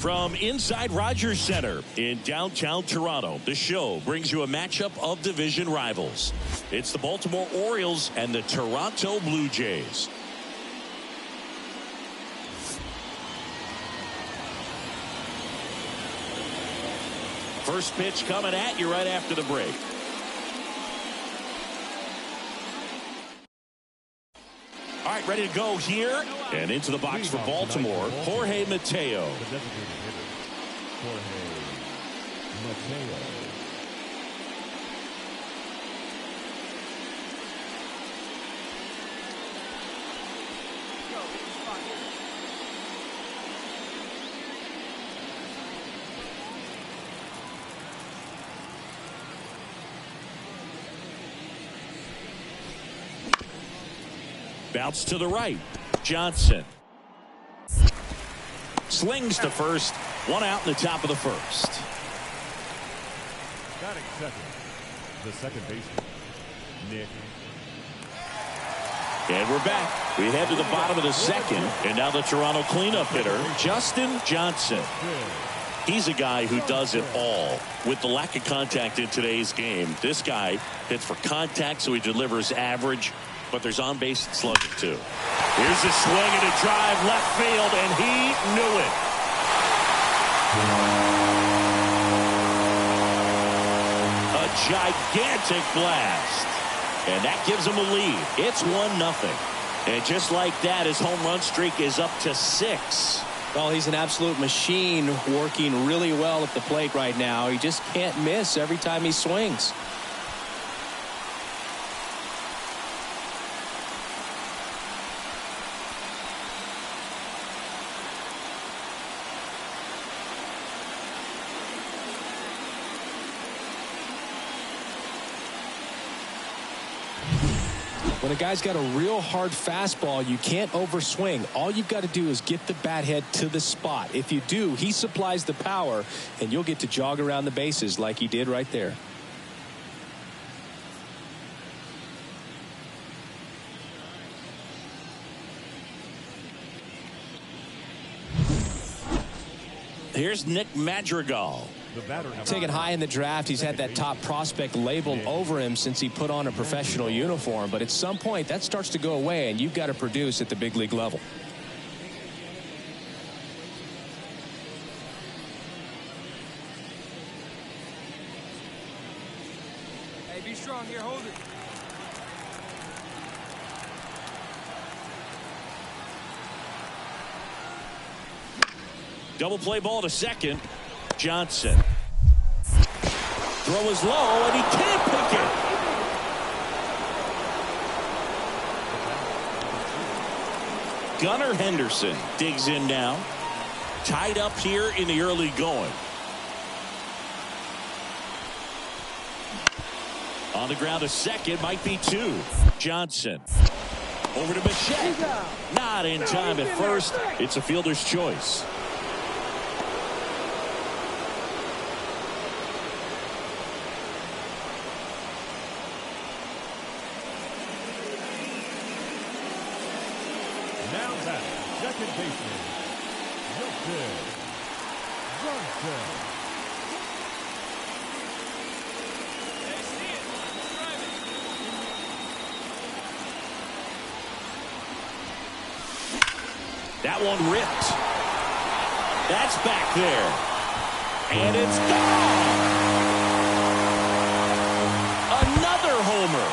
From inside Rogers Center in downtown Toronto, the show brings you a matchup of division rivals. It's the Baltimore Orioles and the Toronto Blue Jays. First pitch coming at you right after the break. All right, ready to go here. And into the box for Baltimore, Jorge Mateo. Bounce to the right. Johnson slings to first. One out in the top of the first. Batting second, the second baseman, Nick. And we're back. We head to the bottom of the second. And now the Toronto cleanup hitter, Justin Johnson. He's a guy who does it all. With the lack of contact in today's game, this guy hits for contact, so he delivers average. But there's on-base slugging, too. Here's a swing and a drive left field, and he knew it. A gigantic blast. And that gives him a lead. It's 1-0. And just like that, his home run streak is up to 6. Well, he's an absolute machine, working really well at the plate right now. He just can't miss every time he swings. When a guy's got a real hard fastball, you can't overswing. All you've got to do is get the bat head to the spot. If you do, he supplies the power, and you'll get to jog around the bases like he did right there. Here's Nick Madrigal. Taken high in the draft, he's had that top prospect labeled over him since he put on a professional uniform. But at some point, that starts to go away, and you've got to produce at the big league level. Hey, be strong here. Hold it. Double play ball to second. Johnson. Throw is low, and he can't pick it. Gunnar Henderson digs in now. Tied up here in the early going. On the ground to second, might be 2. Johnson. Over to Bichette. Not in time at first. It's a fielder's choice. Second baseman, Justin Johnson. That one ripped. That's back there. And it's gone. Another homer.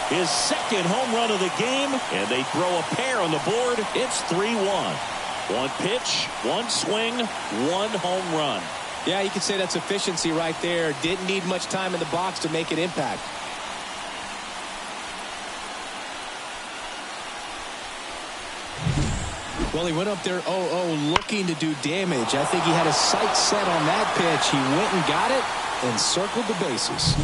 His second home run of the game, and they throw a pair on the board. It's 3-1. One pitch, one swing, one home run. Yeah, you could say that's efficiency right there. Didn't need much time in the box to make an impact. Well, he went up there 0-0 looking to do damage. I think he had his sights set on that pitch. He went and got it and circled the bases.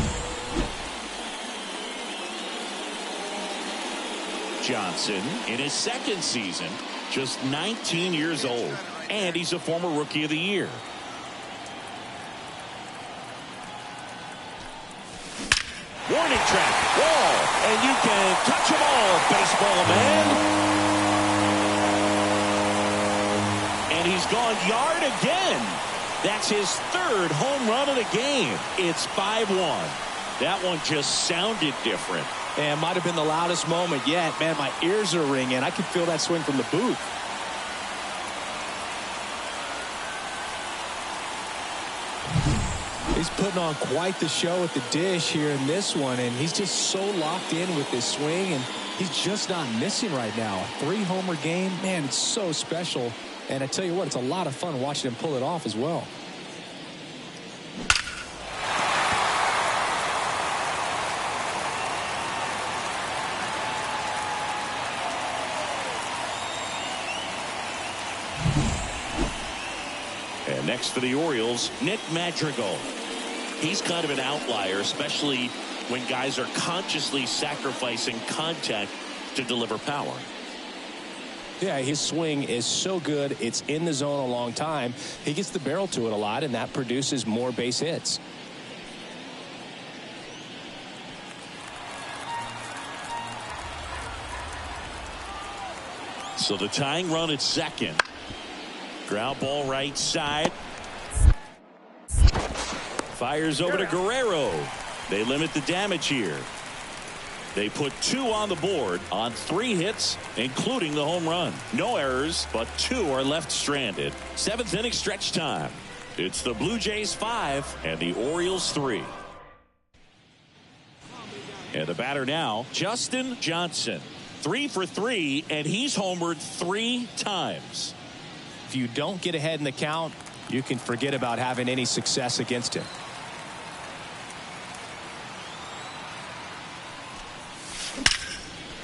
Johnson in his second season, just 19 years old, and he's a former Rookie of the Year. Warning track, wall, and you can touch them all, baseball man. And he's gone yard again. That's his third home run of the game. It's 5-1. That one just sounded different. And might have been the loudest moment yet. Man, my ears are ringing. I could feel that swing from the booth. He's putting on quite the show at the dish here in this one, and he's just so locked in with this swing, and he's just not missing right now. A 3-homer game, man, it's so special. And I tell you what, it's a lot of fun watching him pull it off as well. And next for the Orioles, Nick Madrigal. He's kind of an outlier, especially when guys are consciously sacrificing contact to deliver power. Yeah, his swing is so good. It's in the zone a long time. He gets the barrel to it a lot, and that produces more base hits. So the tying run at second. Ground ball right side. Fires over to Guerrero. They limit the damage here. They put 2 on the board on 3 hits, including the home run. No errors, but 2 are left stranded. 7th inning stretch time. It's the Blue Jays 5 and the Orioles 3. And the batter now, Justin Johnson. 3 for 3, and he's homered 3 times. If you don't get ahead in the count, you can forget about having any success against him.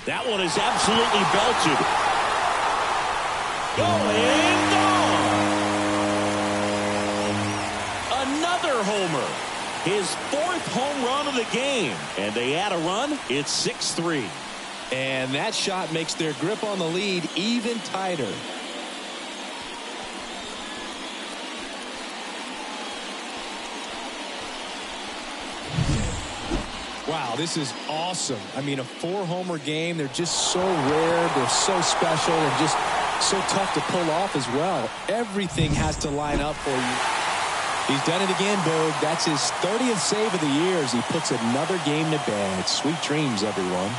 That one is absolutely belted. Going gone. Another homer. His 4th home run of the game. And they add a run. It's 6-3. And that shot makes their grip on the lead even tighter. Wow, this is awesome. I mean, a 4-homer game. They're just so rare. They're so special and just so tough to pull off as well. Everything has to line up for you. He's done it again, Boog. That's his 30th save of the year as he puts another game to bed. Sweet dreams, everyone.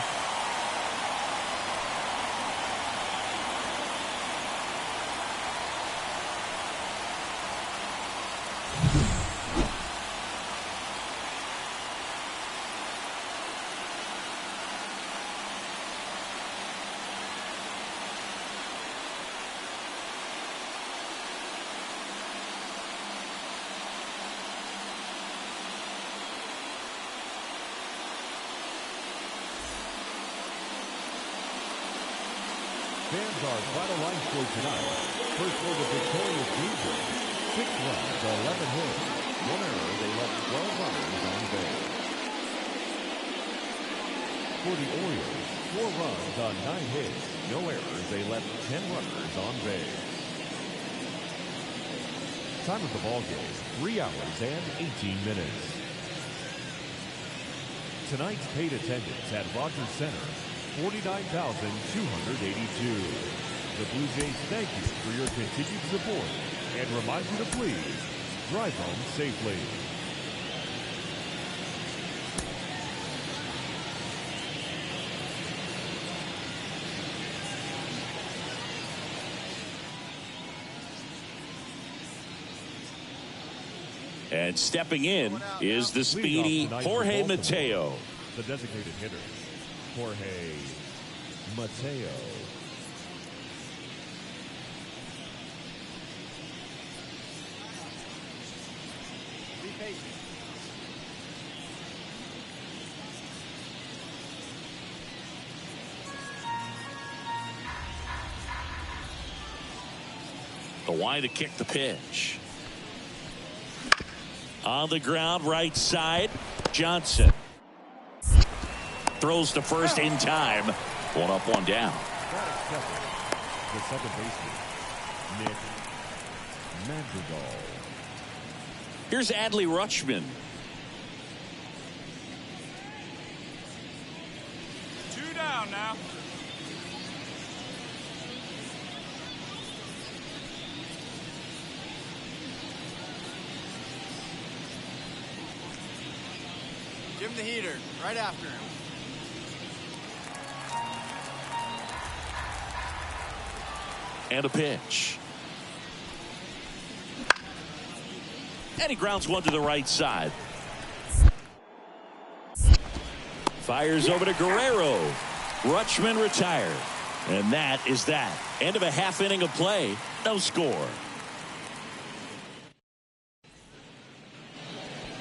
Fans are final line score tonight. First for the victorious Blue Jays, 6 runs, 11 hits, 1 error. They left 12 runners on base. For the Orioles, 4 runs on 9 hits, no errors. They left 10 runners on base. Time of the ball game, 3 hours and 18 minutes. Tonight's paid attendance at Rogers Center, 49,282. The Blue Jays thank you for your continued support and remind you to please drive home safely. And stepping in is the speedy Jorge Mateo. The designated hitter, Jorge Mateo. Be patient. The wide to kick the pitch. On the ground, right side, Johnson. Throws to first in time. 1 up, 1 down. The second baseman, Nick Madrigal. Here's Adley Rutschman. 2 down now. – the heater right after him. And a pitch. And he grounds one to the right side. Fires over to Guerrero. Rutschman retired. And that is that. End of a half inning of play. No score.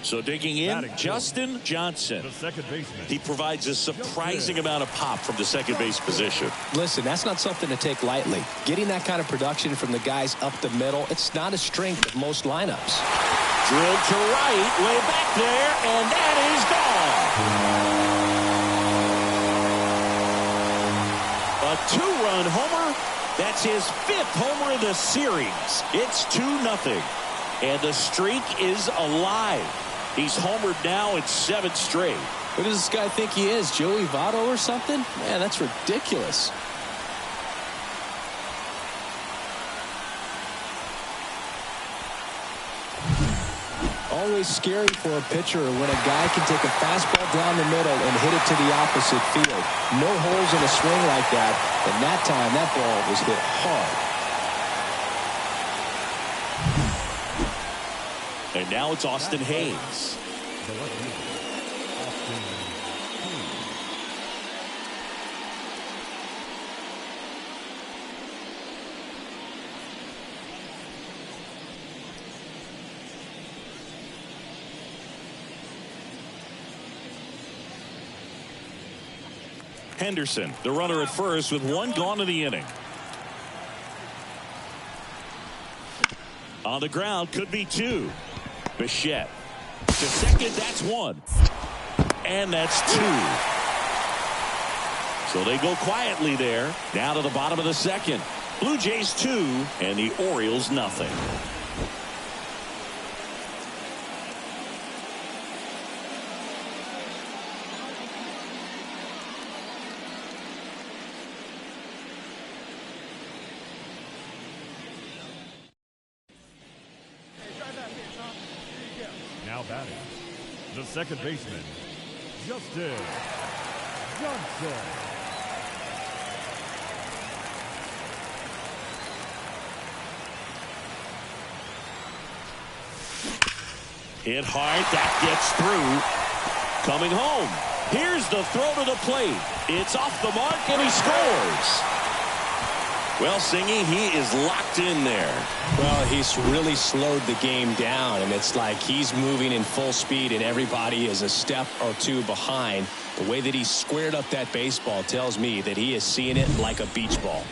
So digging in, Justin Johnson. The second baseman. He provides a surprising amount of pop from the second base position. Listen, that's not something to take lightly. Getting that kind of production from the guys up the middle, it's not a strength of most lineups. Drilled to right, way back there, and that is gone. A two-run homer. That's his fifth homer of the series. It's 2-0. And the streak is alive. He's homered now in 7 straight. Who does this guy think he is, Joey Votto or something? Man, that's ridiculous. Always scary for a pitcher when a guy can take a fastball down the middle and hit it to the opposite field. No holes in a swing like that. And that time, that ball was hit hard. And now it's Austin Hayes. Henderson, the runner at first with 1 gone in the inning. On the ground, could be 2. Bichette to second, that's 1. And that's 2. So they go quietly there. Now to the bottom of the second. Blue Jays 2 and the Orioles nothing. Now batting, the second baseman, Justin Johnson. Hit hard, that gets through. Coming home. Here's the throw to the plate. It's off the mark and he scores. Well, Singy, he is locked in there. Well, he's really slowed the game down, and it's like he's moving in full speed, and everybody is a step or 2 behind. The way that he squared up that baseball tells me that he is seeing it like a beach ball.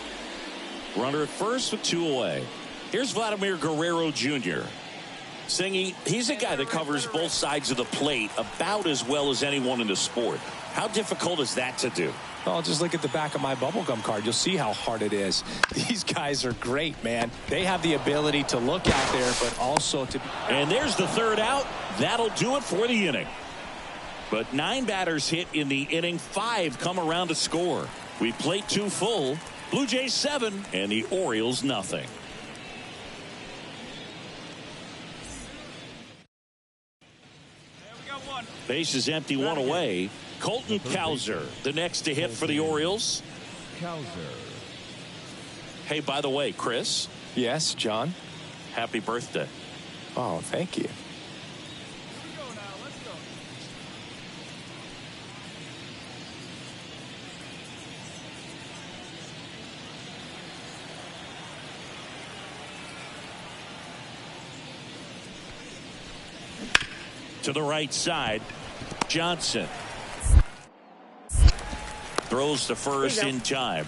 Runner at first with 2 away. Here's Vladimir Guerrero Jr. Singy, he's a guy that covers both sides of the plate about as well as anyone in the sport. How difficult is that to do? Oh, just look at the back of my bubblegum card. You'll see how hard it is. These guys are great, man. They have the ability to look out there, but also to... And there's the third out. That'll do it for the inning. But 9 batters hit in the inning. 5 come around to score. We played 2 full. Blue Jays 7 and the Orioles nothing. Base is empty, 1 away. Colton Cowser, the next to hit for the Orioles. Cowser. Hey, by the way, Chris. Yes, John? Happy birthday. Oh, thank you. To the right side, Johnson throws to first in time.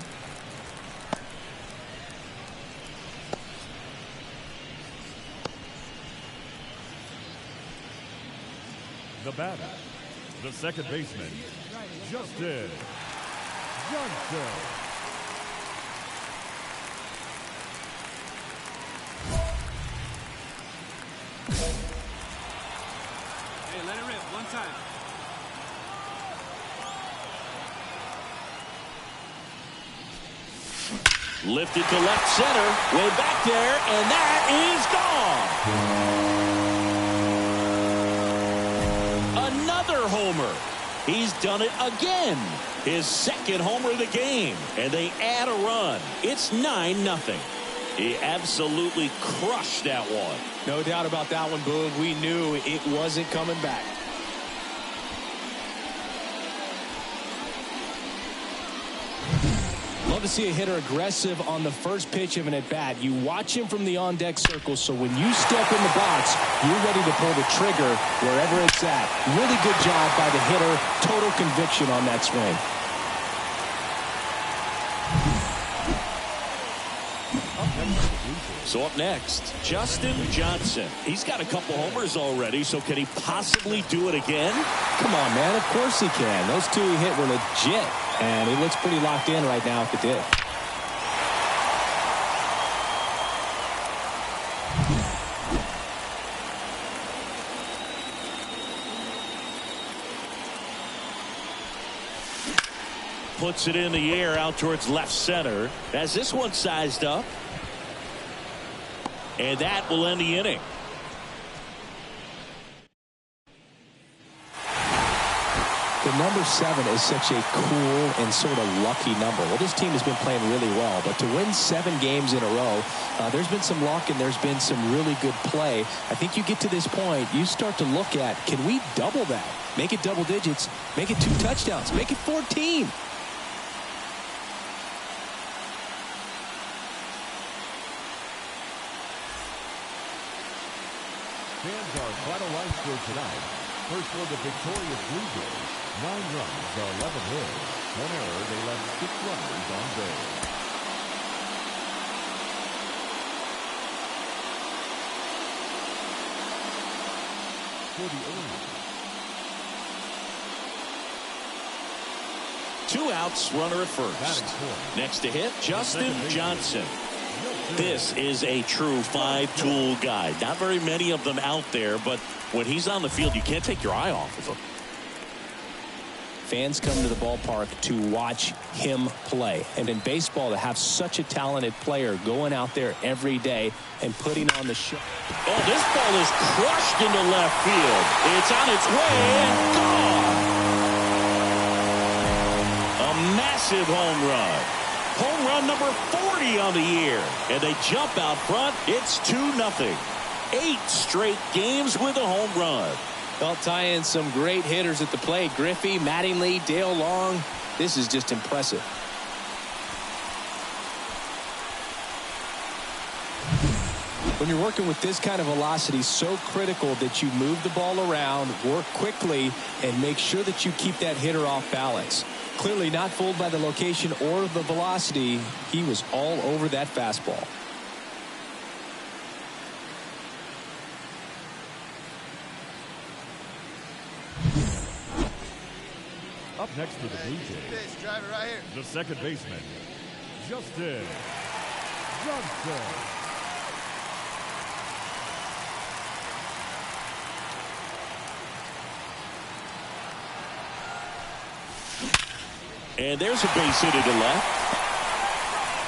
The batter, the second baseman, Justin Johnson. Hey, let it rip one time. Lifted to left center, way back there, and that is gone. Another homer. He's done it again. His second homer of the game. And they add a run. It's 9-0. He absolutely crushed that one. No doubt about that one, Boog. We knew it wasn't coming back. Love to see a hitter aggressive on the first pitch of an at-bat. You watch him from the on-deck circle, so when you step in the box, you're ready to pull the trigger wherever it's at. Really good job by the hitter. Total conviction on that swing. So up next, Justin Johnson. He's got a couple homers already, so can he possibly do it again? Come on, man. Of course he can. Those two he hit were legit, and he looks pretty locked in right now at the dip. Puts it in the air out towards left center. As this one sized up. And that will end the inning. The number 7 is such a cool and sort of lucky number. Well, this team has been playing really well, but to win 7 games in a row, there's been some luck and there's been some really good play. I think you get to this point, you start to look at, can we double that? Make it double digits, make it 2 touchdowns, make it 14. Fans our final line score tonight. First for the victorious Blue Jays. 9 runs, 11 hits. 1 error. They left 6 runners on base. For the Orioles. 2 outs, runner at first. Next to hit, Justin Johnson. This is a true 5-tool guy. Not very many of them out there, but when he's on the field, you can't take your eye off of him. Fans come to the ballpark to watch him play. And in baseball, to have such a talented player going out there every day and putting on the show. Oh, this ball is crushed into left field. It's on its way and gone. A massive home run. Home run number 40 on the year. And they jump out front. It's 2-0. 8 straight games with a home run. They'll tie in some great hitters at the plate. Griffey, Mattingly, Dale Long. This is just impressive. When you're working with this kind of velocity, so critical that you move the ball around, work quickly, and make sure that you keep that hitter off balance. Clearly not fooled by the location or the velocity. He was all over that fastball. Up next for the Blue Jays. Drive it right here. The second baseman, Justin Johnson. And there's a base hit to left.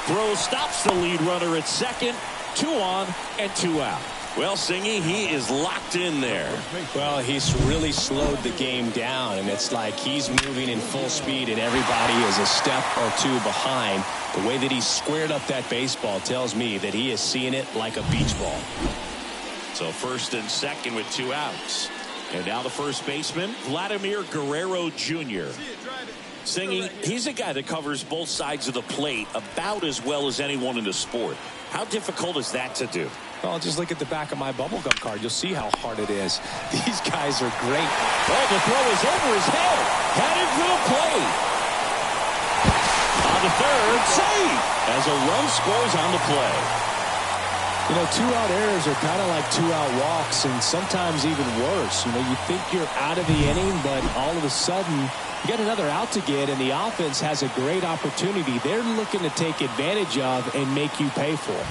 Throw stops the lead runner at second. 2 on and 2 out. Well, Singy, he is locked in there. Well, he's really slowed the game down, and it's like he's moving in full speed, and everybody is a step or 2 behind. The way that he squared up that baseball tells me that he is seeing it like a beach ball. So first and second with 2 outs. And now the first baseman, Vladimir Guerrero Jr. Singy, he's a guy that covers both sides of the plate about as well as anyone in the sport. How difficult is that to do? Well, just look at the back of my bubblegum card. You'll see how hard it is. These guys are great. Oh, the throw is over his head. Headed for the plate. On the third, save. As a run scores on the play. You know, 2-out errors are kind of like 2-out walks, and sometimes even worse. You know, you think you're out of the inning, but all of a sudden, you got another out to get, and the offense has a great opportunity. They're looking to take advantage of and make you pay for.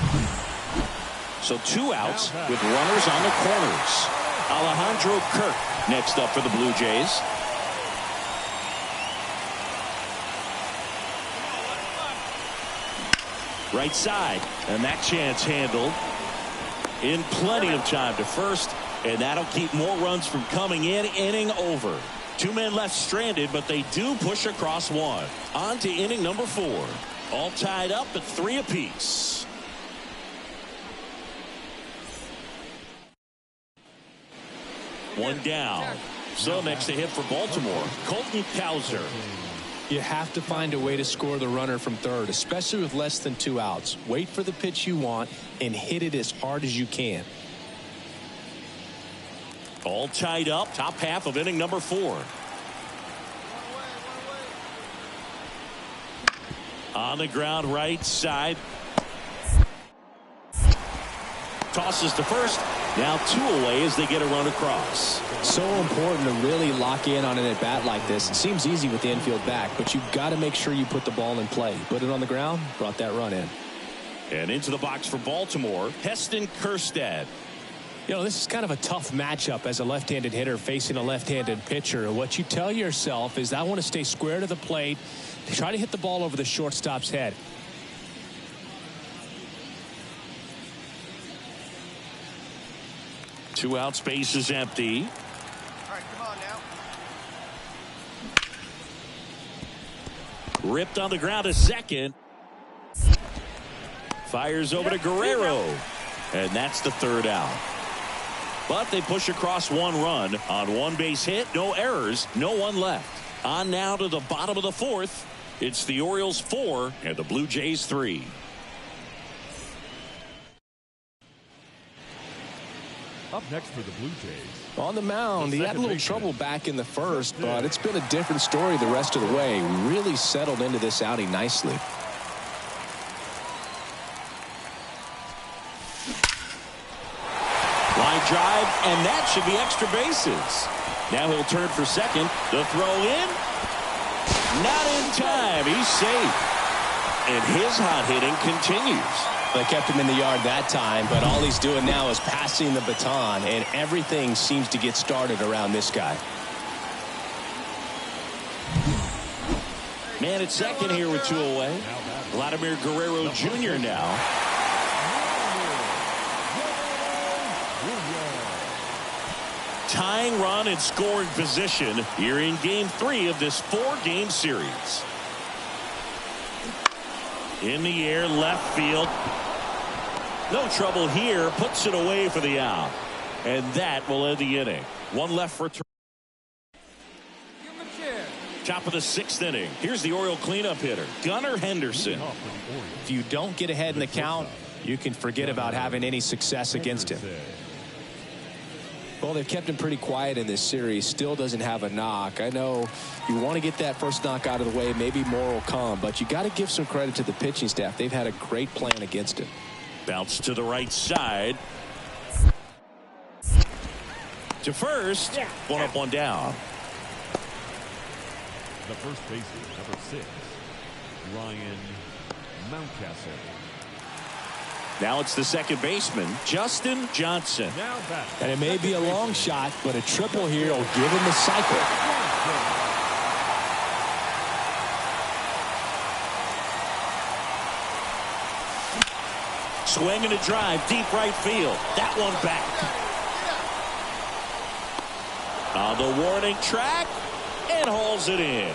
So 2 outs with runners on the corners. Alejandro Kirk next up for the Blue Jays. Right side, and that chance handled in plenty of time to first, and that'll keep more runs from coming in. Inning over. Two men left stranded, but they do push across one. On to inning number 4. All tied up at 3 apiece. One down. So next to hit for Baltimore, Colton Cowser. You have to find a way to score the runner from third, especially with less than 2 outs. Wait for the pitch you want and hit it as hard as you can. All tied up, top half of inning number 4. On the ground, right side. Tosses to first. Now 2 away as they get a run across. So important to really lock in on an at-bat like this. It seems easy with the infield back, but you've got to make sure you put the ball in play. Put it on the ground, brought that run in. And into the box for Baltimore, Heston Kjerstad. You know, this is kind of a tough matchup as a left-handed hitter facing a left-handed pitcher. What you tell yourself is, I want to stay square to the plate, try to hit the ball over the shortstop's head. Two out, space is empty. All right, come on now. Ripped on the ground to second. Fires over to Guerrero. And that's the 3rd out. But they push across 1 run on 1 base hit. No errors, no one left. On now to the bottom of the 4th. It's the Orioles 4 and the Blue Jays 3. Up next for the Blue Jays. On the mound, he had a little trouble back in the first, but it's been a different story the rest of the way. Really settled into this outing nicely. Line drive, and that should be extra bases. Now he'll turn for second. The throw in. Not in time. He's safe. And his hot hitting continues. They kept him in the yard that time, but all he's doing now is passing the baton, and everything seems to get started around this guy. Man at second here with 2 away. Vladimir Guerrero Jr. now. Tying run and scoring position here in game 3 of this 4-game series. In the air, left field. No trouble here. Puts it away for the out. And that will end the inning. 1 left for top of the 6th inning. Here's the Oriole cleanup hitter, Gunnar Henderson. If you don't get ahead in the count, you can forget about having any success against him. Well, they've kept him pretty quiet in this series. Still doesn't have a knock. I know you want to get that first knock out of the way. Maybe more will come, but you got to give some credit to the pitching staff. They've had a great plan against him. Bounce to the right side. To first. 1 up, 1 down. The first baseman, number 6, Ryan Mountcastle. Now it's the second baseman, Justin Johnson. Now back. And it may be a long shot, but a triple here will give him the cycle. Swing and a drive, deep right field. That one back. On the warning track, and hauls it in.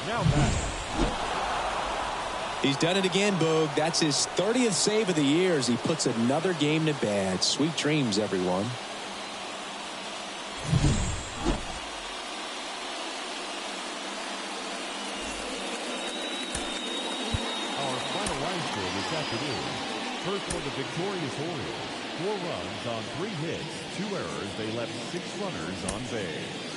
Now back. He's done it again, Boog. That's his 30th save of the year as he puts another game to bed. Sweet dreams, everyone. Our final line score this afternoon. First for the victorious Orioles. 4 runs on 3 hits, 2 errors. They left 6 runners on base.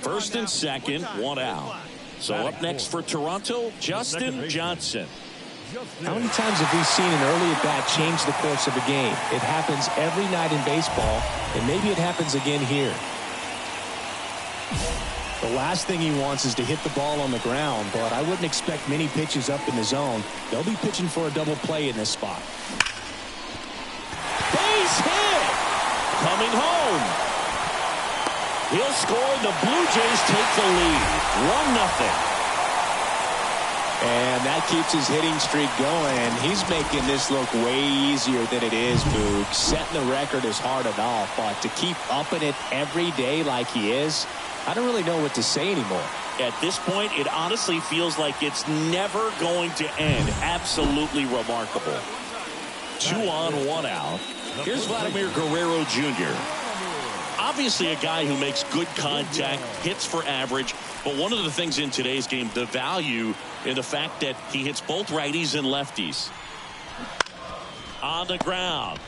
First and second, 1 out. So up next for Toronto, Justin Johnson. How many times have we seen an early at-bat change the course of a game? It happens every night in baseball, and maybe it happens again here. The last thing he wants is to hit the ball on the ground, but I wouldn't expect many pitches up in the zone. They'll be pitching for a double play in this spot. Base hit! Coming home. He'll score, and the Blue Jays take the lead. 1-0. And that keeps his hitting streak going. He's making this look way easier than it is, Boog. Setting the record is hard enough, but to keep upping it every day like he is, I don't really know what to say anymore. At this point, it honestly feels like it's never going to end. Absolutely remarkable. 2 on, 1 out. Here's Vladimir Guerrero Jr. Obviously a guy who makes good contact, hits for average, but one of the things in today's game, the value in the fact that he hits both righties and lefties. On the ground,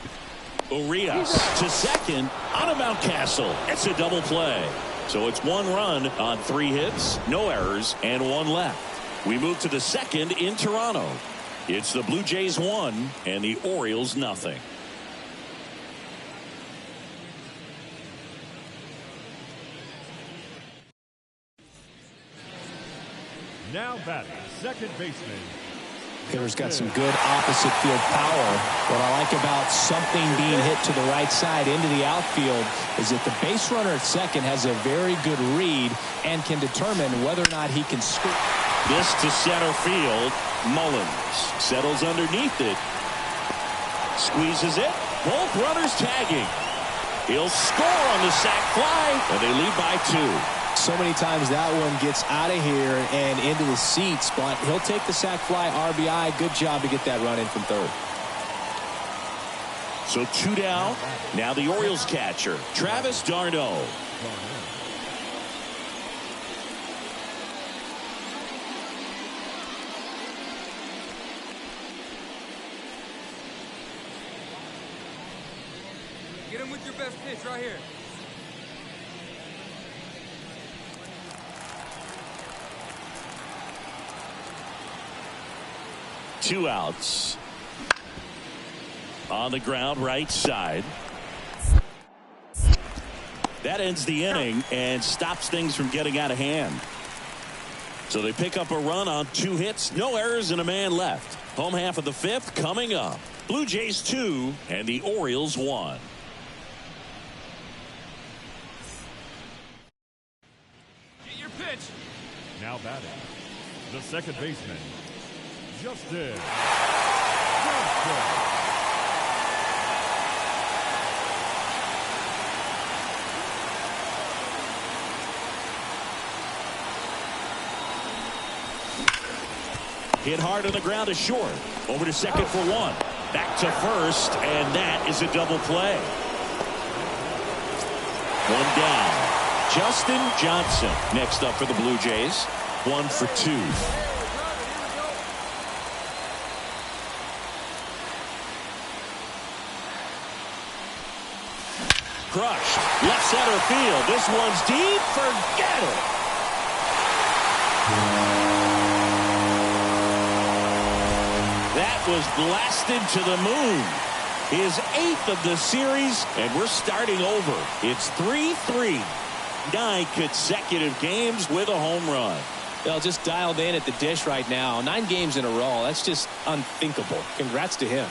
Urias to second on a Mountcastle. It's a double play. So it's 1 run on 3 hits, no errors, and 1 left. We move to the second in Toronto. It's the Blue Jays 1 and the Orioles 0. Now batting, second baseman. Hitter's got some good opposite field power. What I like about something being hit to the right side into the outfield is that the base runner at second has a very good read and can determine whether or not he can score. This to center field. Mullins settles underneath it. Squeezes it. Both runners tagging. He'll score on the sac fly, and they lead by 2. So many times that one gets out of here and into the seats, but he'll take the sac fly RBI. Good job to get that run in from third. So 2 down. Now the Orioles catcher, Travis d'Arnaud. Get him with your best pitch right here. Two outs. On the ground, right side. That ends the inning and stops things from getting out of hand. So they pick up a run on 2 hits, no errors, and a man left. Home half of the 5th coming up. Blue Jays 2 and the Orioles 1. Get your pitch. Now batting, the second baseman, Justin. Hit hard on the ground to short. Over to second for 1. Back to first, and that is a double play. 1 down. Justin Johnson next up for the Blue Jays. 1 for 2. Crushed. Left center field. This one's deep. Forget it. That was blasted to the moon. His 8th of the series, and we're starting over. It's 3-3. 9 consecutive games with a home run. Well, just dialed in at the dish right now. 9 games in a row. That's just unthinkable. Congrats to him.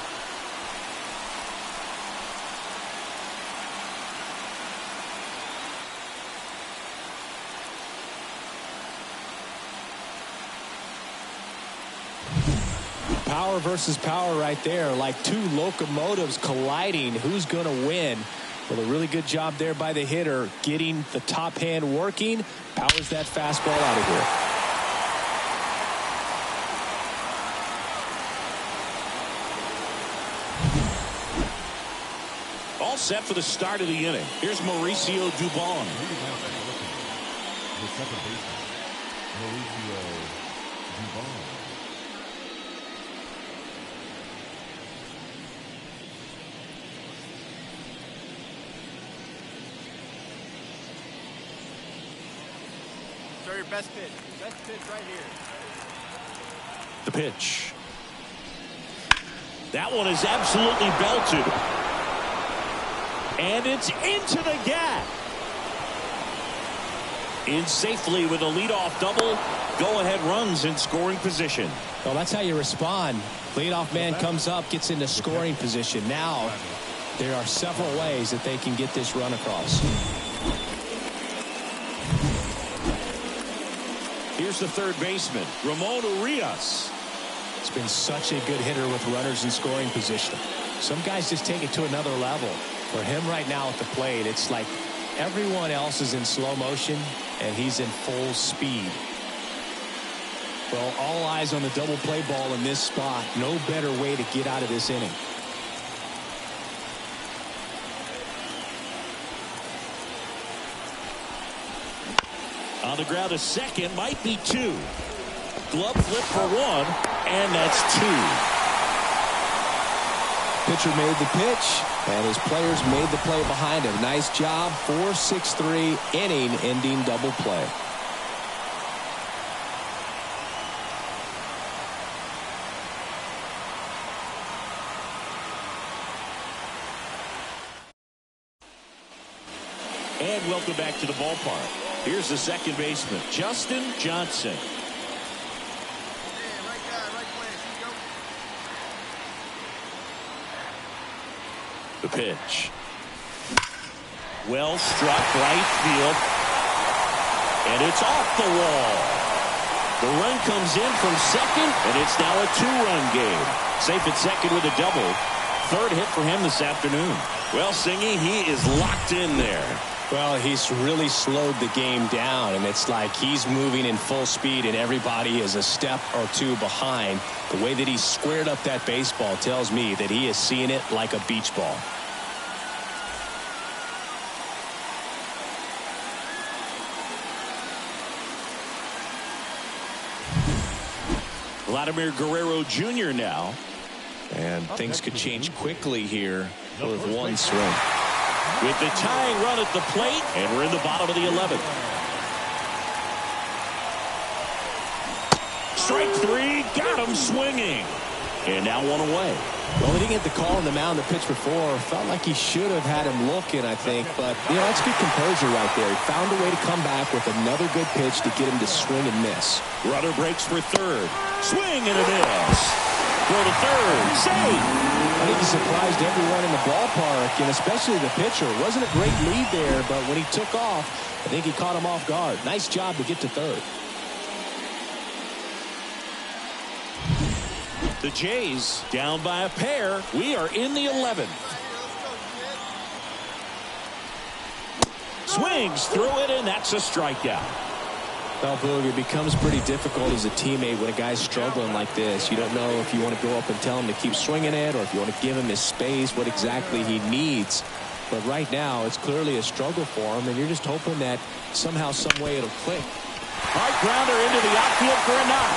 Power versus power right there, like 2 locomotives colliding. Who's going to win? Well, a really good job there by the hitter, getting the top hand working. Powers that fastball out of here. All set for the start of the inning. Here's Mauricio Dubon. The second baseman, Mauricio Dubon. Throw your best pitch. Best pitch right here. The pitch. That one is absolutely belted. And it's into the gap. In safely with a leadoff double. Go-ahead runs in scoring position. Well, that's how you respond. Leadoff man comes up, gets into scoring position. Now, there are several ways that they can get this run across. Here's the third baseman, Ramon Urias. It's been such a good hitter with runners in scoring position. Some guys just take it to another level. For him right now at the plate, it's like everyone else is in slow motion and he's in full speed. Well, all eyes on the double play ball in this spot. No better way to get out of this inning. On the ground, a second, might be two. Glove flip for one, and that's two. Pitcher made the pitch, and his players made the play behind him. Nice job. 4-6-3 inning-ending double play. And welcome back to the ballpark. Here's the second baseman, Justin Johnson. Hey, right guy, right place. Here you go. The pitch. Well struck right field. And it's off the wall. The run comes in from second, and it's now a two-run game. Safe at second with a double. Third hit for him this afternoon. Well, Singy, he is locked in there. Well, he's really slowed the game down, and it's like he's moving in full speed and everybody is a step or two behind. The way that he squared up that baseball tells me that he is seeing it like a beach ball. Vladimir Guerrero Jr. now. And things could change quickly here with one swing. With the tying run at the plate, and we're in the bottom of the 11th. Strike three, got him swinging. And now one away. Well, he didn't get the call on the mound the pitch before. Felt like he should have had him looking, I think. But, you know, that's good composure right there. He found a way to come back with another good pitch to get him to swing and miss. Runner breaks for third. Swing and a miss. Throw to third. Safe. I think he surprised everyone in the ballpark, and especially the pitcher. It wasn't a great lead there, but when he took off, I think he caught him off guard. Nice job to get to third. The Jays down by a pair. We are in the 11th. Swings through it, and that's a strikeout. Well, Boog, it becomes pretty difficult as a teammate when a guy's struggling like this. You don't know if you want to go up and tell him to keep swinging it or if you want to give him his space, what exactly he needs. But right now, it's clearly a struggle for him, and you're just hoping that somehow, some way it'll click. Hard grounder into the outfield for a knock.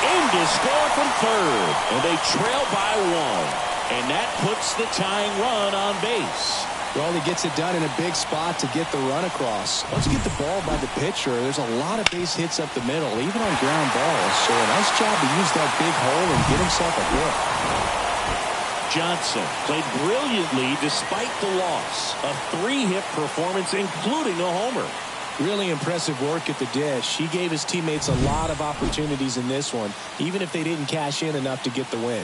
In to score from third. And they trail by one. And that puts the tying run on base. Well, he gets it done in a big spot to get the run across. Once you get the ball by the pitcher, there's a lot of base hits up the middle, even on ground balls. So a nice job to use that big hole and get himself a hit. Johnson played brilliantly despite the loss. A 3-hit performance, including a homer. Really impressive work at the dish. He gave his teammates a lot of opportunities in this one, even if they didn't cash in enough to get the win.